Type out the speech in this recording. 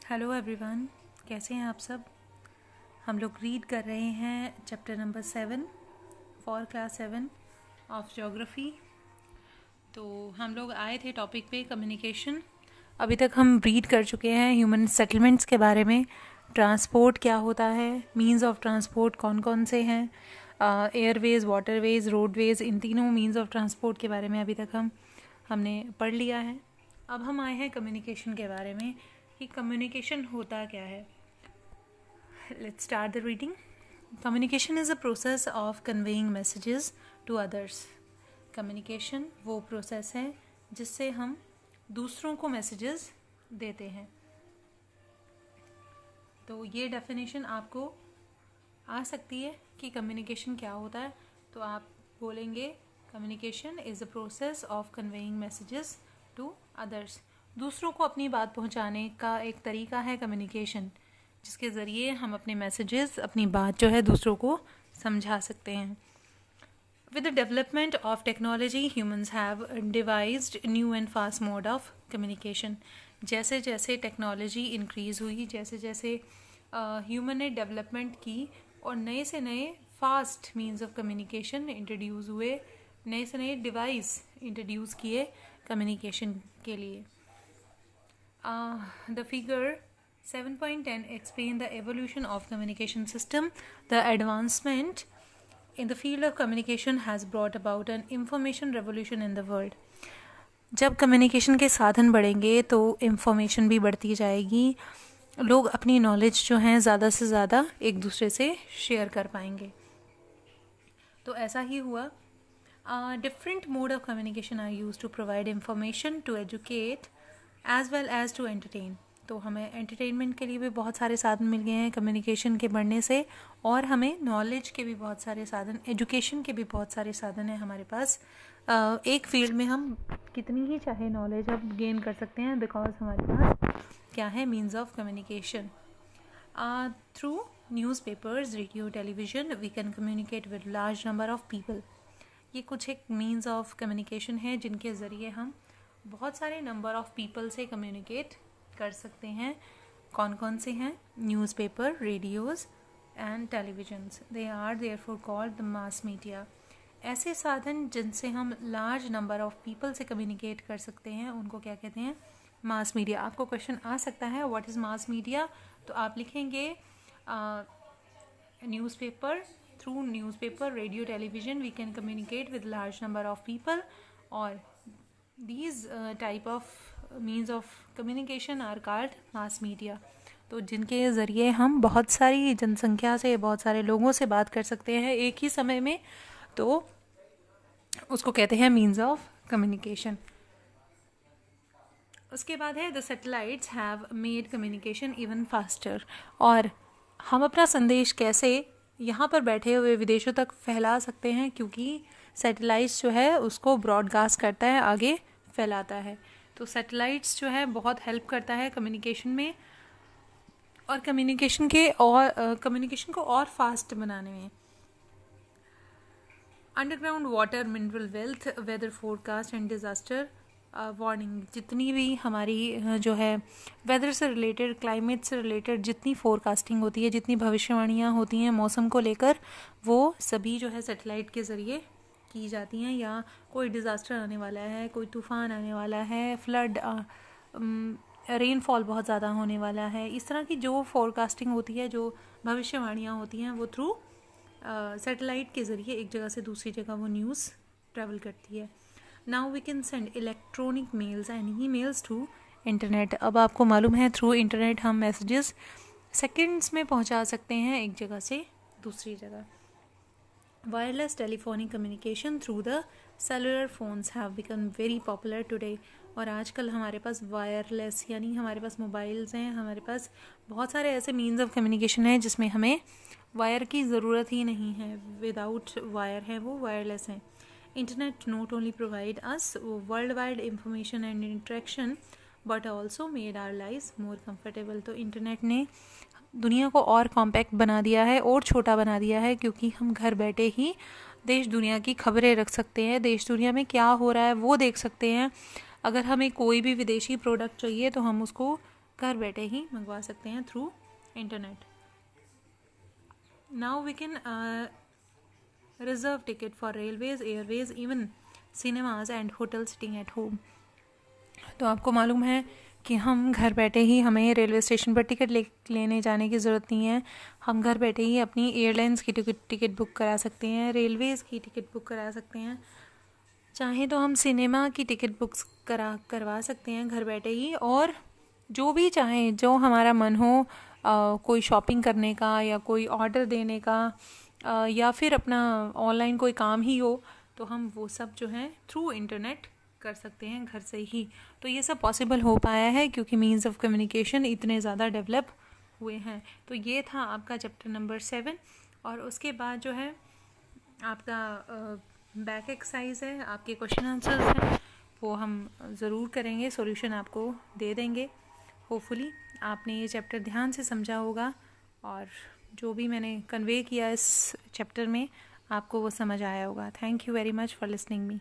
Hello everyone, कैसे हैं आप सब। हम लोग रीड कर रहे हैं chapter number 7 for class 7 of geography. तो हम लोग आए थे टॉपिक पे कम्युनिकेशन। अभी तक हम रीड कर चुके हैं ह्यूमन सेटलमेंट्स के बारे में, ट्रांसपोर्ट क्या होता है, मींस ऑफ ट्रांसपोर्ट कौन कौन से हैं, एयरवेज, वाटरवेज, रोडवेज, इन तीनों मींस ऑफ ट्रांसपोर्ट के बारे में अभी तक हमने पढ़ लिया है। अब हम आए हैं कम्युनिकेशन के बारे में कि कम्युनिकेशन होता क्या है। Let's start the reading. Communication is a process of conveying messages to others. Communication वो प्रोसेस है जिससे हम दूसरों को मैसेजेस देते हैं। तो ये डेफिनेशन आपको आ सकती है कि कम्युनिकेशन क्या होता है। तो आप बोलेंगे communication is a process of conveying messages to others. दूसरों को अपनी बात पहुंचाने का एक तरीका है कम्युनिकेशन, जिसके ज़रिए हम अपने मैसेजेस, अपनी बात जो है दूसरों को समझा सकते हैं। With the development of technology, humans have devised new and fast mode of communication. जैसे जैसे टेक्नोलॉजी इंक्रीज़ हुई, जैसे जैसे ह्यूमन ने डेवलपमेंट की और नए से नए fast means of communication introduce हुए, नए से नए डिवाइस इंट्रोड्यूस किए कम्युनिकेशन के लिए। The figure 7.10 explain the evolution of communication system. The advancement in the field of communication has brought about an information revolution in the world. जब communication के साधन बढ़ेंगे तो इंफॉर्मेशन भी बढ़ती जाएगी, लोग अपनी नॉलेज जो है ज़्यादा से ज़्यादा एक दूसरे से शेयर कर पाएंगे। तो ऐसा ही हुआ। Different mode of communication are use to provide information, to educate as well as to entertain. तो हमें एंटरटेनमेंट के लिए भी बहुत सारे साधन मिल गए हैं कम्युनिकेशन के बढ़ने से, और हमें नॉलेज के भी बहुत सारे साधन, एजुकेशन के भी बहुत सारे साधन हैं हमारे पास। एक फील्ड में हम कितनी ही चाहे नॉलेज अब गेन कर सकते हैं, बिकॉज हमारे पास क्या है, means of communication. Through newspapers, radio, television we can communicate with large number of people. ये कुछ एक मीन्स ऑफ कम्युनिकेशन है जिनके ज़रिए हम बहुत सारे नंबर ऑफ पीपल से कम्युनिकेट कर सकते हैं। कौन कौन से हैं? Newspaper, radios and televisions. They are therefore called the mass media. ऐसे साधन जिनसे हम लार्ज नंबर ऑफ पीपल से कम्युनिकेट कर सकते हैं उनको क्या कहते हैं? Mass media. आपको क्वेश्चन आ सकता है व्हाट इज़ मास मीडिया, तो आप लिखेंगे newspaper, through newspaper, radio, television we can communicate with large number of people, और these type of means of communication are called mass media। तो जिनके ज़रिए हम बहुत सारी जनसंख्या से, बहुत सारे लोगों से बात कर सकते हैं एक ही समय में, तो उसको कहते हैं मीन्स ऑफ कम्युनिकेशन। उसके बाद है the satellites have made communication even faster. और हम अपना संदेश कैसे यहाँ पर बैठे हुए विदेशों तक फैला सकते हैं, क्योंकि सैटेलाइट्स जो है उसको ब्रॉडकास्ट करता है, आगे फैलाता है। तो सैटेलाइट्स जो है बहुत हेल्प करता है कम्युनिकेशन में, और कम्युनिकेशन को और फास्ट बनाने में। Underground water, mineral wealth, weather forecast and disaster warning, जितनी भी हमारी जो है वेदर से रिलेटेड, क्लाइमेट से रिलेटेड जितनी फोरकास्टिंग होती है, जितनी भविष्यवाणियाँ होती हैं मौसम को लेकर, वो सभी जो है सैटेलाइट के ज़रिए की जाती हैं। या कोई डिज़ास्टर आने वाला है, कोई तूफ़ान आने वाला है, फ्लड, रेनफॉल बहुत ज़्यादा होने वाला है, इस तरह की जो फोरकास्टिंग होती है, जो भविष्यवाणियाँ होती हैं, वो थ्रू सैटेलाइट के ज़रिए एक जगह से दूसरी जगह वो न्यूज़ ट्रैवल करती है। Now we can send electronic mails and emails through internet. अब आपको मालूम है थ्रू इंटरनेट हम मैसेजेस सेकेंड्स में पहुंचा सकते हैं एक जगह से दूसरी जगह। Wireless telephonic communication through the cellular phones have become very popular today. और आजकल हमारे पास वायरलेस यानी हमारे पास मोबाइल्स हैं, हमारे पास बहुत सारे ऐसे मीन्स ऑफ कम्युनिकेशन हैं जिसमें हमें वायर की ज़रूरत ही नहीं है, विदाउट वायर है, वो वायरलेस हैं। Internet not only provide us world wide information and interaction but also made our lives more comfortable. तो इंटरनेट ने दुनिया को और कॉम्पैक्ट बना दिया है और छोटा बना दिया है, क्योंकि हम घर बैठे ही देश दुनिया की खबरें रख सकते हैं, देश दुनिया में क्या हो रहा है वो देख सकते हैं। अगर हमें कोई भी विदेशी प्रोडक्ट चाहिए तो हम उसको घर बैठे ही मंगवा सकते हैं through internet. Now we can reserve ticket for railways, airways, even cinemas and hotel sitting at home. तो आपको मालूम है कि हम घर बैठे ही, हमें रेलवे स्टेशन पर टिकट लेने जाने की ज़रूरत नहीं है. हम घर बैठे ही अपनी एयरलाइंस की टिकट बुक करा सकते हैं, रेलवेज़ की टिकट बुक करा सकते हैं. चाहे तो हम सिनेमा की टिकट बुक्स करवा सकते हैं घर बैठे ही. और जो भी चाहें, जो हमारा मन हो, कोई शॉपिंग करने का या कोई ऑर्डर देने का या फिर अपना ऑनलाइन कोई काम ही हो, तो हम वो सब जो है थ्रू इंटरनेट कर सकते हैं घर से ही. तो ये सब पॉसिबल हो पाया है क्योंकि मीन्स ऑफ कम्युनिकेशन इतने ज़्यादा डेवलप हुए हैं. तो ये था आपका चैप्टर नंबर 7. और उसके बाद जो है आपका बैक एक्सरसाइज है, आपके क्वेश्चन आंसर्स हैं, वो हम ज़रूर करेंगे, सॉल्यूशन आपको दे देंगे. होपफुली आपने ये चैप्टर ध्यान से समझा होगा और जो भी मैंने कन्वे किया इस चैप्टर में आपको वो समझ आया होगा. Thank you very much for listening me.